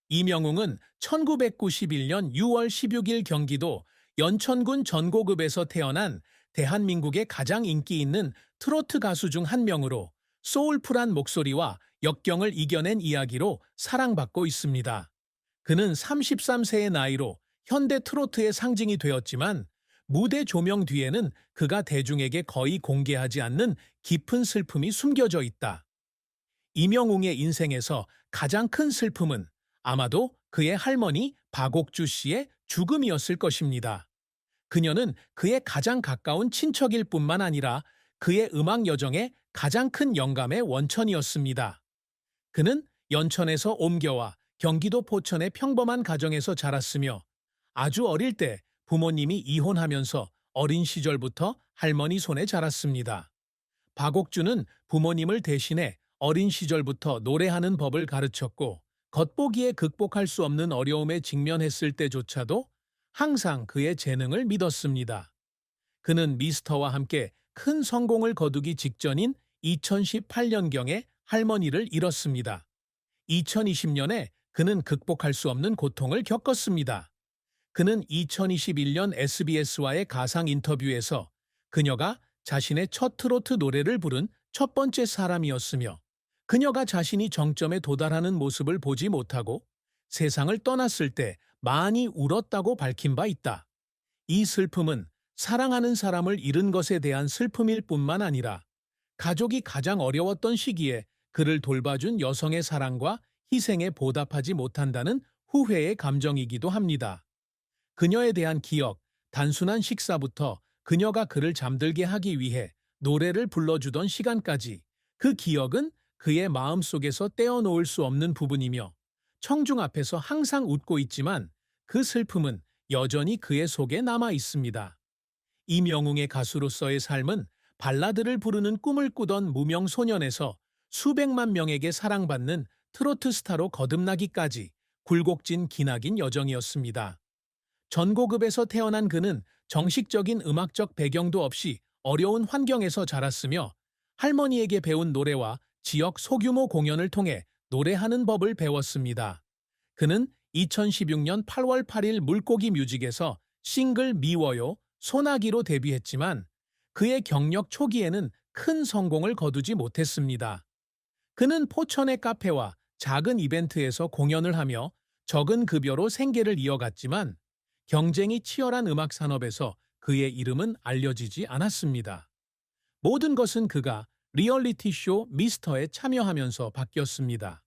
이명웅은 1991년 6월 16일 경기도 연천군 전고급에서 태어난 대한민국의 가장 인기 있는 트로트 가수 중 한 명으로 소울풀한 목소리와 역경을 이겨낸 이야기로 사랑받고 있습니다. 그는 33세의 나이로 현대 트로트의 상징이 되었지만 무대 조명 뒤에는 그가 대중에게 거의 공개하지 않는 깊은 슬픔이 숨겨져 있다. 이명웅의 인생에서 가장 큰 슬픔은 아마도 그의 할머니 박옥주 씨의 죽음이었을 것입니다. 그녀는 그의 가장 가까운 친척일 뿐만 아니라 그의 음악 여정의 가장 큰 영감의 원천이었습니다. 그는 연천에서 옮겨와 경기도 포천의 평범한 가정에서 자랐으며 아주 어릴 때 부모님이 이혼하면서 어린 시절부터 할머니 손에 자랐습니다. 박옥주는 부모님을 대신해 어린 시절부터 노래하는 법을 가르쳤고 겉보기에 극복할 수 없는 어려움에 직면했을 때조차도 항상 그의 재능을 믿었습니다. 그는 미스터와 함께 큰 성공을 거두기 직전인 2018년경에 할머니를 잃었습니다. 2020년에 그는 극복할 수 없는 고통을 겪었습니다. 그는 2021년 SBS와의 가상 인터뷰에서 그녀가 자신의 첫 트로트 노래를 부른 첫 번째 사람이었으며 그녀가 자신이 정점에 도달하는 모습을 보지 못하고 세상을 떠났을 때 많이 울었다고 밝힌 바 있다. 이 슬픔은 사랑하는 사람을 잃은 것에 대한 슬픔일 뿐만 아니라 가족이 가장 어려웠던 시기에 그를 돌봐준 여성의 사랑과 희생에 보답하지 못한다는 후회의 감정이기도 합니다. 그녀에 대한 기억, 단순한 식사부터 그녀가 그를 잠들게 하기 위해 노래를 불러주던 시간까지 그 기억은 그의 마음속에서 떼어놓을 수 없는 부분이며 청중 앞에서 항상 웃고 있지만 그 슬픔은 여전히 그의 속에 남아 있습니다. 이명웅의 가수로서의 삶은 발라드를 부르는 꿈을 꾸던 무명 소년에서 수백만 명에게 사랑받는 트로트 스타로 거듭나기까지 굴곡진 기나긴 여정이었습니다. 전고급에서 태어난 그는 정식적인 음악적 배경도 없이 어려운 환경에서 자랐으며 할머니에게 배운 노래와 지역 소규모 공연을 통해 노래하는 법을 배웠습니다. 그는 2016년 8월 8일 물고기 뮤직에서 싱글 미워요, 소나기로 데뷔했지만 그의 경력 초기에는 큰 성공을 거두지 못했습니다. 그는 포천의 카페와 작은 이벤트에서 공연을 하며 적은 급여로 생계를 이어갔지만 경쟁이 치열한 음악 산업에서 그의 이름은 알려지지 않았습니다. 모든 것은 그가 리얼리티 쇼 미스터에 참여하면서 바뀌었습니다.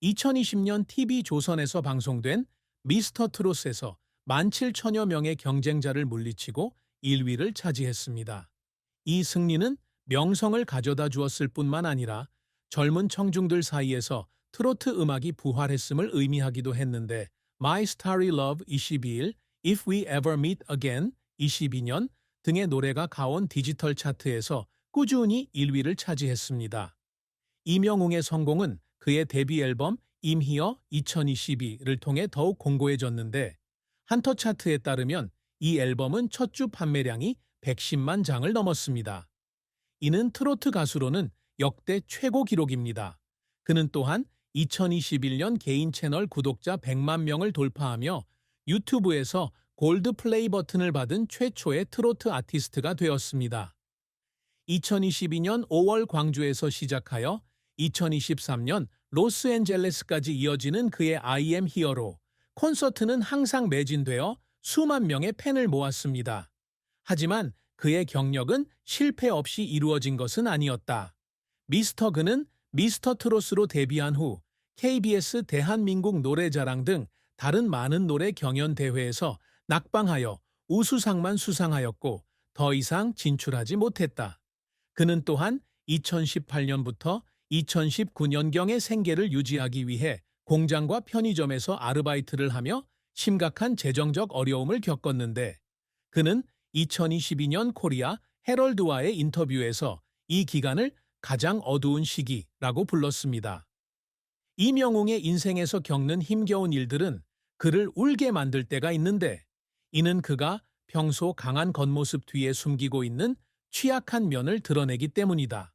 2020년 TV조선에서 방송된 미스터 트롯에서 17,000여 명의 경쟁자를 물리치고 1위를 차지했습니다. 이 승리는 명성을 가져다 주었을 뿐만 아니라 젊은 청중들 사이에서 트로트 음악이 부활했음을 의미하기도 했는데 My Starry Love 22일, If We Ever Meet Again 22년 등의 노래가 가온 디지털 차트에서 꾸준히 1위를 차지했습니다. 이명웅의 성공은 그의 데뷔 앨범 I'm Here 2022를 통해 더욱 공고해졌는데 한터 차트에 따르면 이 앨범은 첫 주 판매량이 110만 장을 넘었습니다. 이는 트로트 가수로는 역대 최고 기록입니다. 그는 또한 2021년 개인 채널 구독자 100만 명을 돌파하며 유튜브에서 골드 플레이 버튼을 받은 최초의 트로트 아티스트가 되었습니다. 2022년 5월 광주에서 시작하여 2023년 로스앤젤레스까지 이어지는 그의 I am Here로 콘서트는 항상 매진되어 수만 명의 팬을 모았습니다. 하지만 그의 경력은 실패 없이 이루어진 것은 아니었다. 미스터 그는 미스터 트롯으로 데뷔한 후 KBS 대한민국 노래자랑 등 다른 많은 노래 경연 대회에서 낙방하여 우수상만 수상하였고 더 이상 진출하지 못했다. 그는 또한 2018년부터 2019년경의 생계를 유지하기 위해 공장과 편의점에서 아르바이트를 하며 심각한 재정적 어려움을 겪었는데 그는 2022년 코리아 헤럴드와의 인터뷰에서 이 기간을 가장 어두운 시기라고 불렀습니다. 이명웅의 인생에서 겪는 힘겨운 일들은 그를 울게 만들 때가 있는데 이는 그가 평소 강한 겉모습 뒤에 숨기고 있는 취약한 면을 드러내기 때문이다.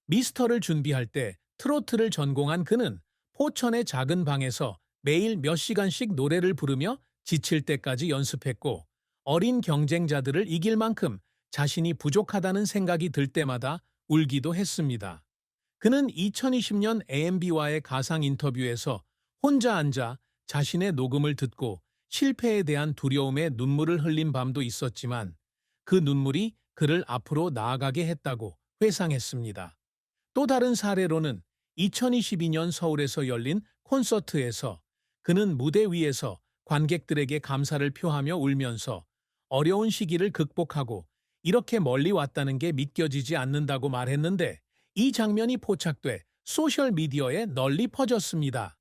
미스터를 준비할 때 트로트를 전공한 그는 포천의 작은 방에서 매일 몇 시간씩 노래를 부르며 지칠 때까지 연습했고 어린 경쟁자들을 이길 만큼 자신이 부족하다는 생각이 들 때마다 울기도 했습니다. 그는 2020년 AMB와의 가상 인터뷰에서 혼자 앉아 자신의 녹음을 듣고 실패에 대한 두려움에 눈물을 흘린 밤도 있었지만 그 눈물이 그를 앞으로 나아가게 했다고 회상했습니다. 또 다른 사례로는 2022년 서울에서 열린 콘서트에서 그는 무대 위에서 관객들에게 감사를 표하며 울면서 어려운 시기를 극복하고 이렇게 멀리 왔다는 게 믿겨지지 않는다고 말했는데 이 장면이 포착돼 소셜미디어에 널리 퍼졌습니다.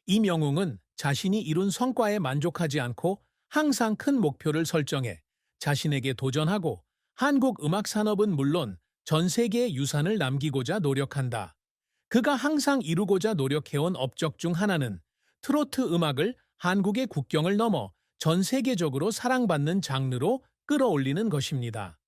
이명웅은 자신이 이룬 성과에 만족하지 않고 항상 큰 목표를 설정해 자신에게 도전하고 한국 음악 산업은 물론 전 세계의 유산을 남기고자 노력한다. 그가 항상 이루고자 노력해온 업적 중 하나는 트로트 음악을 한국의 국경을 넘어 전 세계적으로 사랑받는 장르로 끌어올리는 것입니다.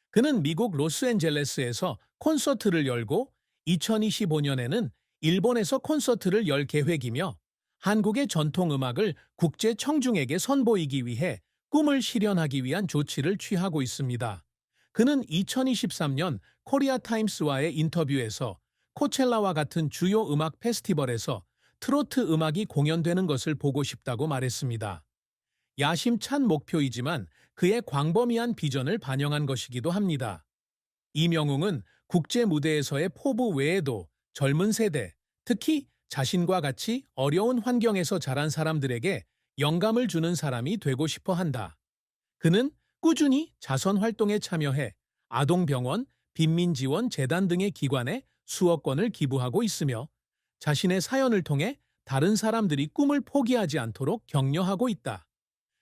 그는 미국 로스앤젤레스에서 콘서트를 열고 2025년에는 일본에서 콘서트를 열 계획이며 한국의 전통 음악을 국제 청중에게 선보이기 위해 꿈을 실현하기 위한 조치를 취하고 있습니다. 그는 2023년 코리아 타임스와의 인터뷰에서 코첼라와 같은 주요 음악 페스티벌에서 트로트 음악이 공연되는 것을 보고 싶다고 말했습니다. 야심찬 목표이지만 그의 광범위한 비전을 반영한 것이기도 합니다. 이명웅은 국제 무대에서의 포부 외에도 젊은 세대, 특히 자신과 같이 어려운 환경에서 자란 사람들에게 영감을 주는 사람이 되고 싶어 한다. 그는 꾸준히 자선 활동에 참여해 아동병원, 빈민지원 재단 등의 기관에 수억 건을 기부하고 있으며 자신의 사연을 통해 다른 사람들이 꿈을 포기하지 않도록 격려하고 있다.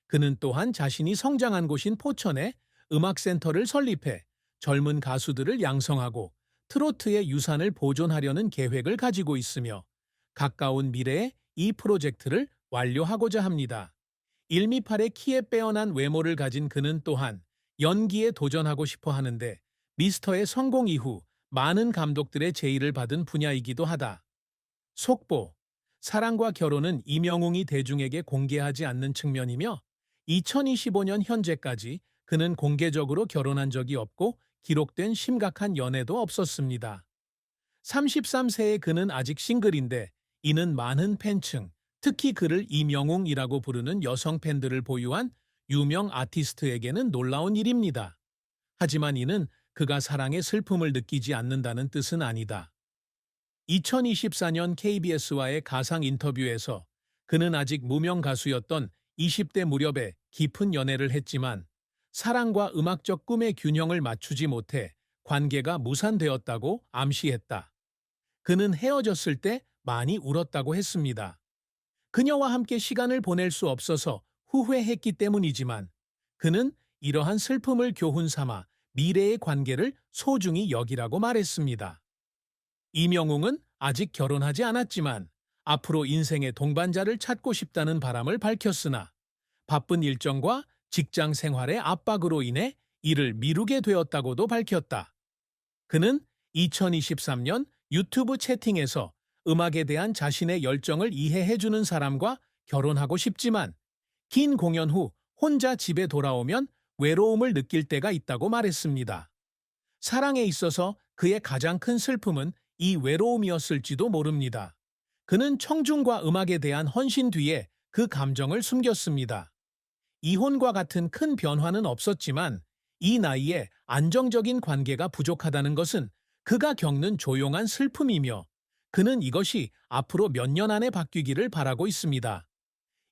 그는 또한 자신이 성장한 곳인 포천에 음악센터를 설립해 젊은 가수들을 양성하고 트로트의 유산을 보존하려는 계획을 가지고 있으며 가까운 미래에 이 프로젝트를 완료하고자 합니다. 1m8의 키에 빼어난 외모를 가진 그는 또한 연기에 도전하고 싶어 하는데 미스터의 성공 이후 많은 감독들의 제의를 받은 분야이기도 하다. 속보, 사랑과 결혼은 이명웅이 대중에게 공개하지 않는 측면이며 2025년 현재까지 그는 공개적으로 결혼한 적이 없고 기록된 심각한 연애도 없었습니다. 33세의 그는 아직 싱글인데 이는 많은 팬층, 특히 그를 이명웅이라고 부르는 여성 팬들을 보유한 유명 아티스트에게는 놀라운 일입니다. 하지만 이는 그가 사랑의 슬픔을 느끼지 않는다는 뜻은 아니다. 2024년 KBS와의 가상 인터뷰에서 그는 아직 무명 가수였던 20대 무렵에 깊은 연애를 했지만 사랑과 음악적 꿈의 균형을 맞추지 못해 관계가 무산되었다고 암시했다. 그는 헤어졌을 때 많이 울었다고 했습니다. 그녀와 함께 시간을 보낼 수 없어서 후회했기 때문이지만 그는 이러한 슬픔을 교훈 삼아 미래의 관계를 소중히 여기라고 말했습니다. 이명웅은 아직 결혼하지 않았지만 앞으로 인생의 동반자를 찾고 싶다는 바람을 밝혔으나 바쁜 일정과 직장 생활의 압박으로 인해 이를 미루게 되었다고도 밝혔다. 그는 2023년 유튜브 채팅에서 음악에 대한 자신의 열정을 이해해주는 사람과 결혼하고 싶지만 긴 공연 후 혼자 집에 돌아오면 외로움을 느낄 때가 있다고 말했습니다. 사랑에 있어서 그의 가장 큰 슬픔은 이 외로움이었을지도 모릅니다. 그는 청중과 음악에 대한 헌신 뒤에 그 감정을 숨겼습니다. 이혼과 같은 큰 변화는 없었지만 이 나이에 안정적인 관계가 부족하다는 것은 그가 겪는 조용한 슬픔이며 그는 이것이 앞으로 몇 년 안에 바뀌기를 바라고 있습니다.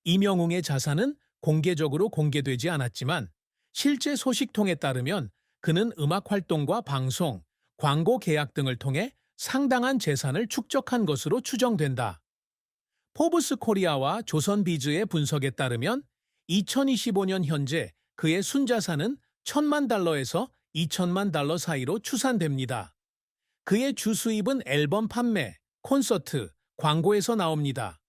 이명웅의 자산은 공개적으로 공개되지 않았지만 실제 소식통에 따르면 그는 음악 활동과 방송, 광고 계약 등을 통해 상당한 재산을 축적한 것으로 추정된다. 포브스 코리아와 조선비즈의 분석에 따르면 2025년 현재 그의 순자산은 1,000만 달러에서 2천만 달러 사이로 추산됩니다. 그의 주 수입은 앨범 판매, 콘서트, 광고에서 나옵니다.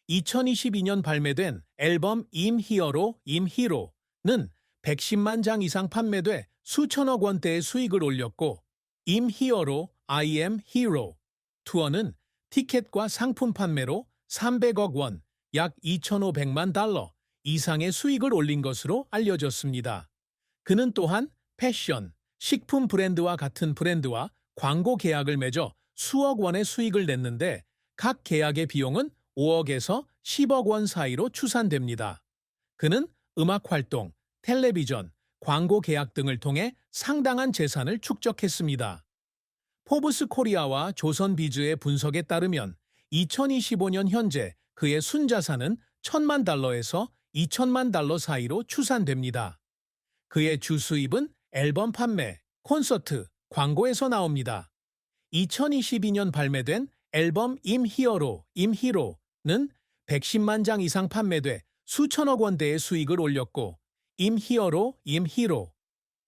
2022년 발매된 앨범 I'm Hero로 I'm Hero는 110만 장 이상 판매돼 수천억 원대의 수익을 올렸고 I'm Hero로 I Am Hero 투어는 티켓과 상품 판매로 300억 원, 약 2,500만 달러 이상의 수익을 올린 것으로 알려졌습니다. 그는 또한 패션, 식품 브랜드와 같은 브랜드와 광고 계약을 맺어 수억 원의 수익을 냈는데 각 계약의 비용은 5억에서 10억 원 사이로 추산됩니다. 그는 음악 활동, 텔레비전, 광고 계약 등을 통해 상당한 재산을 축적했습니다. 포브스 코리아와 조선비즈의 분석에 따르면 2025년 현재 그의 순자산은 1천만 달러에서 2천만 달러 사이로 추산됩니다. 그의 주 수입은 앨범 판매, 콘서트, 광고에서 나옵니다. 2022년 발매된 앨범 임히어로는 110만 장 이상 판매돼 수천억 원대의 수익을 올렸고 임히어로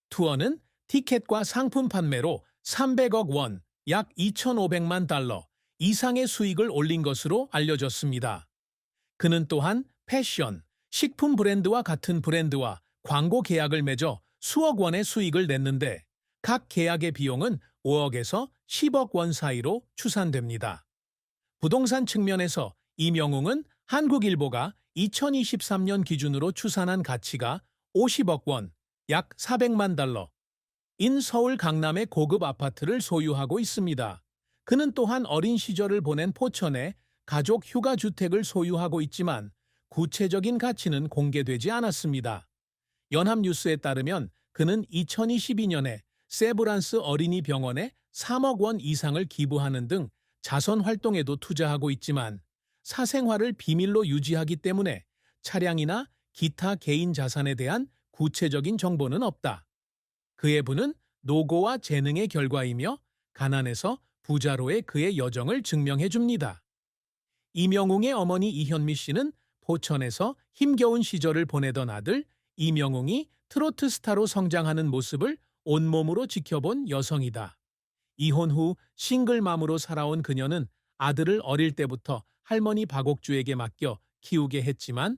투어는 티켓과 상품 판매로 300억 원, 약 2,500만 달러 이상의 수익을 올린 것으로 알려졌습니다. 그는 또한 패션, 식품 브랜드와 같은 브랜드와 광고 계약을 맺어 수억 원의 수익을 냈는데 각 계약의 비용은 5억에서 10억 원 사이로 추산됩니다. 부동산 측면에서 이명웅은 한국일보가 2023년 기준으로 추산한 가치가 50억 원, 약 400만 달러, 인 서울 강남의 고급 아파트를 소유하고 있습니다. 그는 또한 어린 시절을 보낸 포천에 가족 휴가주택을 소유하고 있지만 구체적인 가치는 공개되지 않았습니다. 연합뉴스에 따르면 그는 2022년에 세브란스 어린이병원에 3억 원 이상을 기부하는 등 자선 활동에도 투자하고 있지만 사생활을 비밀로 유지하기 때문에 차량이나 기타 개인 자산에 대한 구체적인 정보는 없다. 그의 부는 노고와 재능의 결과이며 가난에서 부자로의 그의 여정을 증명해 줍니다. 이명웅의 어머니 이현미 씨는 포천에서 힘겨운 시절을 보내던 아들 이명웅이 트로트 스타로 성장하는 모습을 온몸으로 지켜본 여성이다. 이혼 후 싱글맘으로 살아온 그녀는 아들을 어릴 때부터 할머니 박옥주에게 맡겨 키우게 했지만